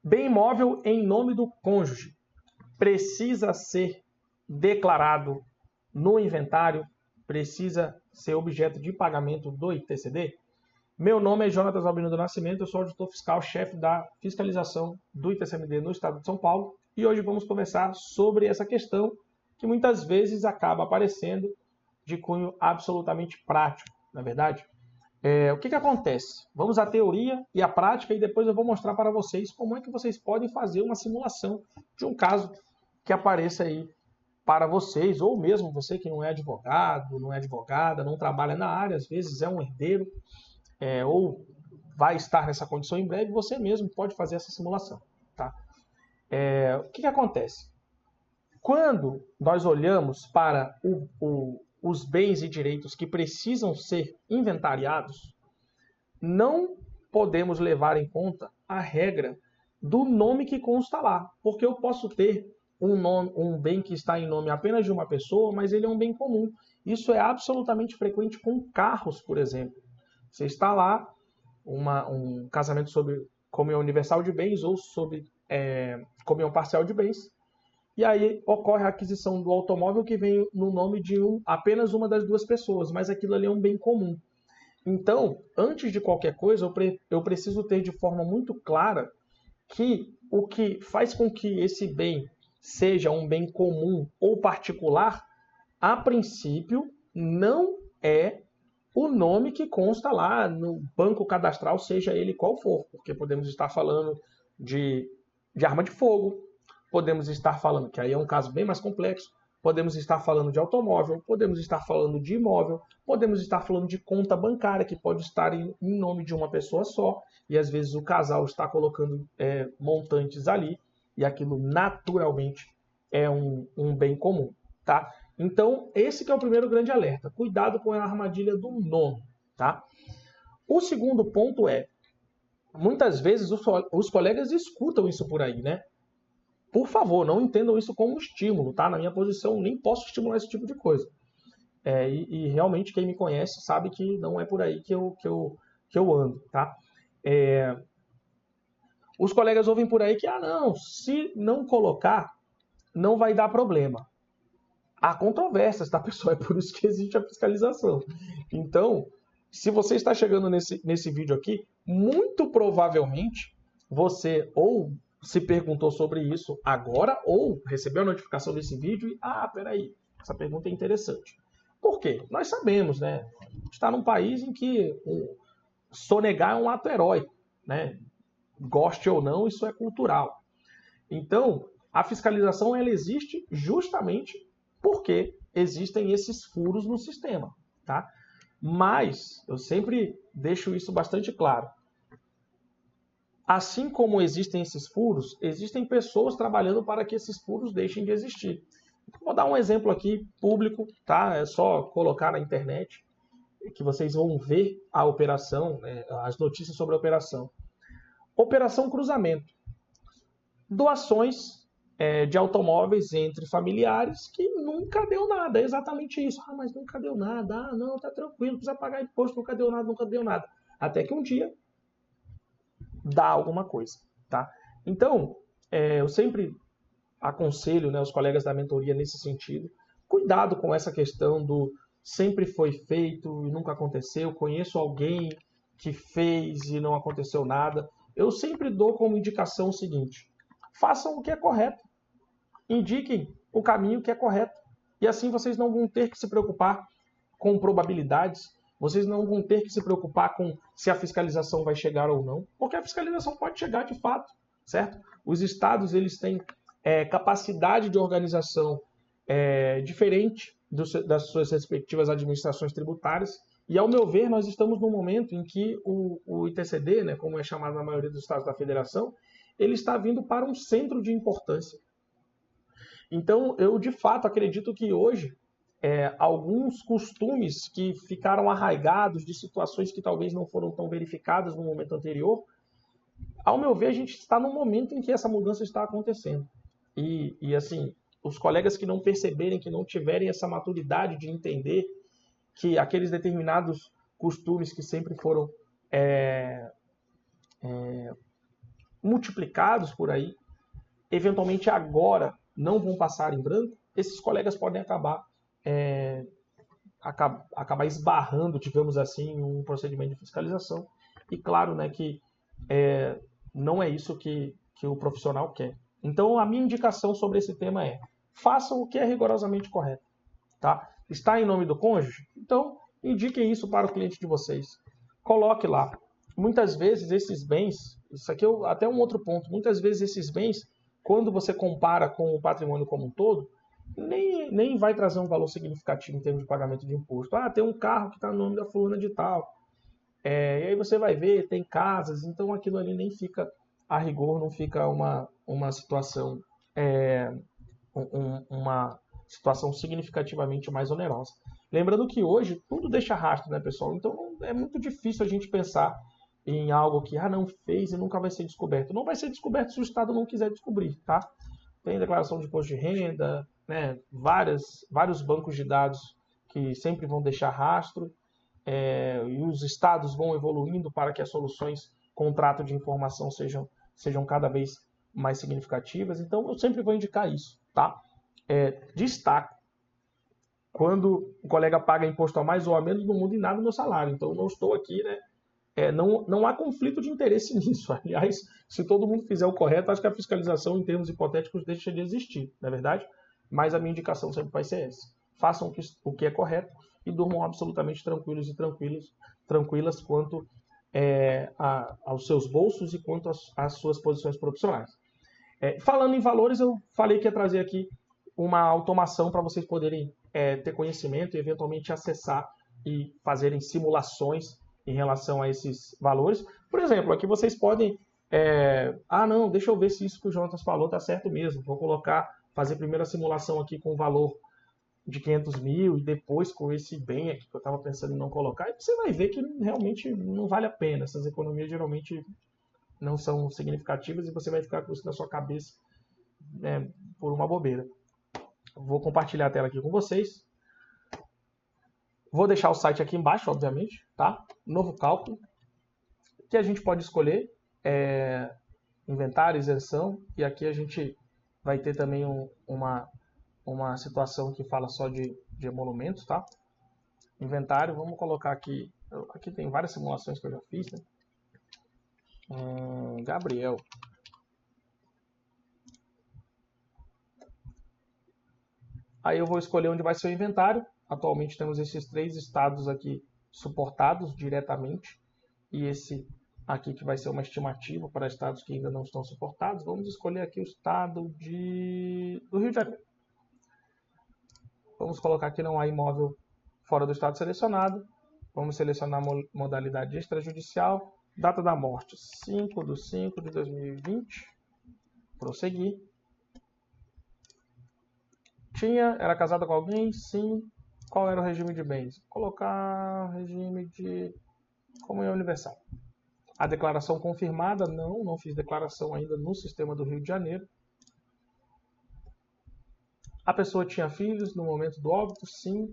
Bem imóvel em nome do cônjuge precisa ser declarado no inventário, precisa ser objeto de pagamento do ITCD? Meu nome é Jonatas Albino do Nascimento, eu sou auditor fiscal, chefe da fiscalização do ITCMD no estado de São Paulo, e hoje vamos conversar sobre essa questão que muitas vezes acaba aparecendo de cunho absolutamente prático, não é verdade? O que acontece? Vamos à teoria e à prática e depois eu vou mostrar para vocês como é que vocês podem fazer uma simulação de um caso que apareça aí para vocês, ou mesmo você que não é advogado, não é advogada, não trabalha na área, às vezes é um herdeiro, ou vai estar nessa condição em breve, você mesmo pode fazer essa simulação. Tá? O que acontece? Quando nós olhamos para os bens e direitos que precisam ser inventariados, não podemos levar em conta a regra do nome que consta lá, porque eu posso ter um bem que está em nome apenas de uma pessoa, mas ele é um bem comum. Isso é absolutamente frequente com carros, por exemplo. Você está lá, um casamento sobre comunhão universal de bens ou sobre comunhão parcial de bens, e aí ocorre a aquisição do automóvel que vem no nome de apenas uma das duas pessoas, mas aquilo ali é um bem comum. Então, antes de qualquer coisa, eu preciso ter de forma muito clara que o que faz com que esse bem seja um bem comum ou particular, a princípio, não é o nome que consta lá no banco cadastral, seja ele qual for, porque podemos estar falando de arma de fogo, podemos estar falando, que aí é um caso bem mais complexo, podemos estar falando de automóvel, podemos estar falando de imóvel, podemos estar falando de conta bancária, que pode estar em nome de uma pessoa só, e às vezes o casal está colocando montantes ali, e aquilo naturalmente é um bem comum. Tá? Então, esse que é o primeiro grande alerta. Cuidado com a armadilha do nome. Tá? O segundo ponto é, muitas vezes os colegas escutam isso por aí, né? Por favor, não entendam isso como estímulo, tá? Na minha posição, nem posso estimular esse tipo de coisa. E realmente, quem me conhece sabe que não é por aí que eu ando, tá? Os colegas ouvem por aí que, não, se não colocar, não vai dar problema. Há controvérsias, tá, pessoal? É por isso que existe a fiscalização. Então, se você está chegando nesse vídeo aqui, muito provavelmente você ou se perguntou sobre isso agora ou recebeu a notificação desse vídeo e, peraí, essa pergunta é interessante. Por quê? Nós sabemos, né? Está num país em que sonegar é um ato heróico, né? Goste ou não, isso é cultural. Então, a fiscalização ela existe justamente porque existem esses furos no sistema, tá? Mas eu sempre deixo isso bastante claro. Assim como existem esses furos, existem pessoas trabalhando para que esses furos deixem de existir. Vou dar um exemplo aqui público, tá? É só colocar na internet que vocês vão ver a operação, as notícias sobre a operação. Operação Cruzamento. Doações de automóveis entre familiares que nunca deu nada. É exatamente isso. Mas nunca deu nada. Não, tá tranquilo, precisa pagar imposto, nunca deu nada. Até que um dia dá alguma coisa, tá? Então, eu sempre aconselho, né, os colegas da mentoria nesse sentido, cuidado com essa questão do sempre foi feito e nunca aconteceu, conheço alguém que fez e não aconteceu nada. Eu sempre dou como indicação o seguinte: façam o que é correto, indiquem o caminho que é correto, e assim vocês não vão ter que se preocupar com probabilidades, vocês não vão ter que se preocupar com se a fiscalização vai chegar ou não, porque a fiscalização pode chegar de fato, certo? Os estados eles têm capacidade de organização diferente das suas respectivas administrações tributárias, e ao meu ver nós estamos num momento em que o ITCD, né, como é chamado na maioria dos estados da federação, ele está vindo para um centro de importância. Então eu de fato acredito que hoje alguns costumes que ficaram arraigados de situações que talvez não foram tão verificadas no momento anterior, ao meu ver, a gente está num momento em que essa mudança está acontecendo. E assim, os colegas que não perceberem, que não tiverem essa maturidade de entender que aqueles determinados costumes que sempre foram multiplicados por aí, eventualmente agora não vão passar em branco, esses colegas podem acabar esbarrando, digamos assim, em um procedimento de fiscalização. E claro, né, que não é isso que o profissional quer. Então, a minha indicação sobre esse tema é: façam o que é rigorosamente correto. Tá? Está em nome do cônjuge? Então, indiquem isso para o cliente de vocês. Coloque lá. Muitas vezes esses bens, isso aqui é até um outro ponto, muitas vezes esses bens, quando você compara com o patrimônio como um todo, nem vai trazer um valor significativo em termos de pagamento de imposto. Ah, tem um carro que está no nome da fulana de tal. E aí você vai ver, tem casas, então aquilo ali nem fica, a rigor, não fica uma situação, uma situação significativamente mais onerosa. Lembrando que hoje tudo deixa rastro, né, pessoal? Então é muito difícil a gente pensar em algo que não fez e nunca vai ser descoberto. Não vai ser descoberto se o Estado não quiser descobrir, tá? Tem declaração de imposto de renda, né? Vários bancos de dados que sempre vão deixar rastro, e os estados vão evoluindo para que as soluções contrato de informação sejam cada vez mais significativas. Então eu sempre vou indicar isso, tá? Destaco quando o colega paga imposto a mais ou a menos, não muda em nada o meu salário. Então, não estou aqui, né? Não há conflito de interesse nisso. Aliás, se todo mundo fizer o correto, acho que a fiscalização, em termos hipotéticos, deixa de existir, não é verdade? Mas a minha indicação sempre vai ser essa. Façam o que é correto e durmam absolutamente tranquilos e tranquilas quanto aos seus bolsos e quanto às suas posições profissionais. Falando em valores, eu falei que ia trazer aqui uma automação para vocês poderem ter conhecimento e eventualmente acessar e fazerem simulações em relação a esses valores. Por exemplo, aqui vocês podem... não, deixa eu ver se isso que o Jonatas falou está certo mesmo. Vou fazer primeiro a simulação aqui com o valor de 500 mil e depois com esse bem aqui que eu estava pensando em não colocar. E você vai ver que realmente não vale a pena. Essas economias geralmente não são significativas e você vai ficar com isso na sua cabeça, por uma bobeira. Vou compartilhar a tela aqui com vocês. Vou deixar o site aqui embaixo, obviamente, tá? Novo cálculo, que a gente pode escolher inventário, isenção, e aqui a gente vai ter também uma situação que fala só de emolumentos, tá? Inventário, vamos colocar aqui tem várias simulações que eu já fiz, né? Gabriel. Aí eu vou escolher onde vai ser o inventário. Atualmente temos esses 3 estados aqui suportados diretamente. E esse aqui que vai ser uma estimativa para estados que ainda não estão suportados. Vamos escolher aqui o estado do Rio de Janeiro. Vamos colocar que não há imóvel fora do estado selecionado. Vamos selecionar a modalidade extrajudicial. Data da morte, 5/5/2020. Prosseguir. Era casada com alguém? Sim. Qual era o regime de bens? Vou colocar regime de comunhão universal. A declaração confirmada? Não fiz declaração ainda no sistema do Rio de Janeiro. A pessoa tinha filhos no momento do óbito? Sim.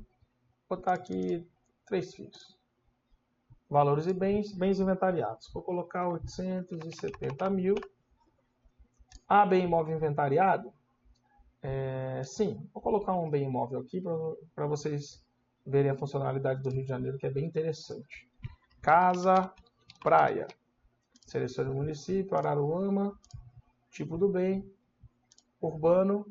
Vou botar aqui 3 filhos. Valores e bens inventariados. Vou colocar 870 mil. Há bem imóvel inventariado? Sim, vou colocar um bem imóvel aqui para vocês verem a funcionalidade do Rio de Janeiro, que é bem interessante. Casa, praia. Selecione o município, Araruama, tipo do bem, urbano,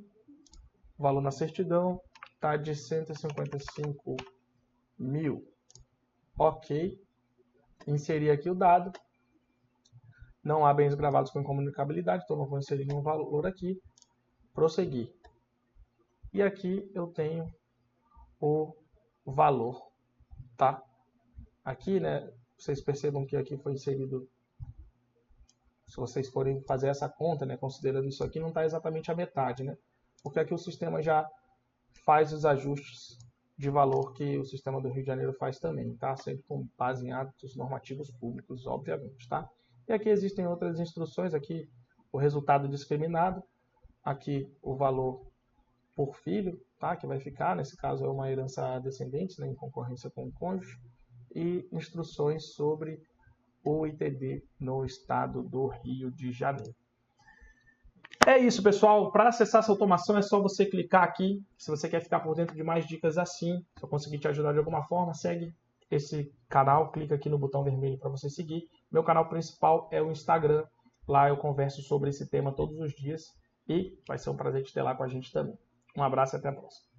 valor na certidão, está de 155 mil. Ok. Inserir aqui o dado. Não há bens gravados com incomunicabilidade, então não vou inserir nenhum valor aqui. Prosseguir. E aqui eu tenho o valor, tá? Aqui, né, vocês percebam que aqui foi inserido, se vocês forem fazer essa conta, né, considerando isso aqui, não está exatamente a metade, né? Porque aqui o sistema já faz os ajustes de valor que o sistema do Rio de Janeiro faz também, tá? Sempre com base em atos normativos públicos, obviamente, tá? E aqui existem outras instruções, aqui o resultado discriminado, aqui o valor por filho, tá? Que vai ficar, nesse caso é uma herança a descendentes, né, em concorrência com o cônjuge, e instruções sobre ou ITD no estado do Rio de Janeiro. É isso, pessoal. Para acessar essa automação é só você clicar aqui. Se você quer ficar por dentro de mais dicas assim, se eu conseguir te ajudar de alguma forma, segue esse canal, clica aqui no botão vermelho para você seguir. Meu canal principal é o Instagram. Lá eu converso sobre esse tema todos os dias e vai ser um prazer te ter lá com a gente também. Um abraço e até a próxima.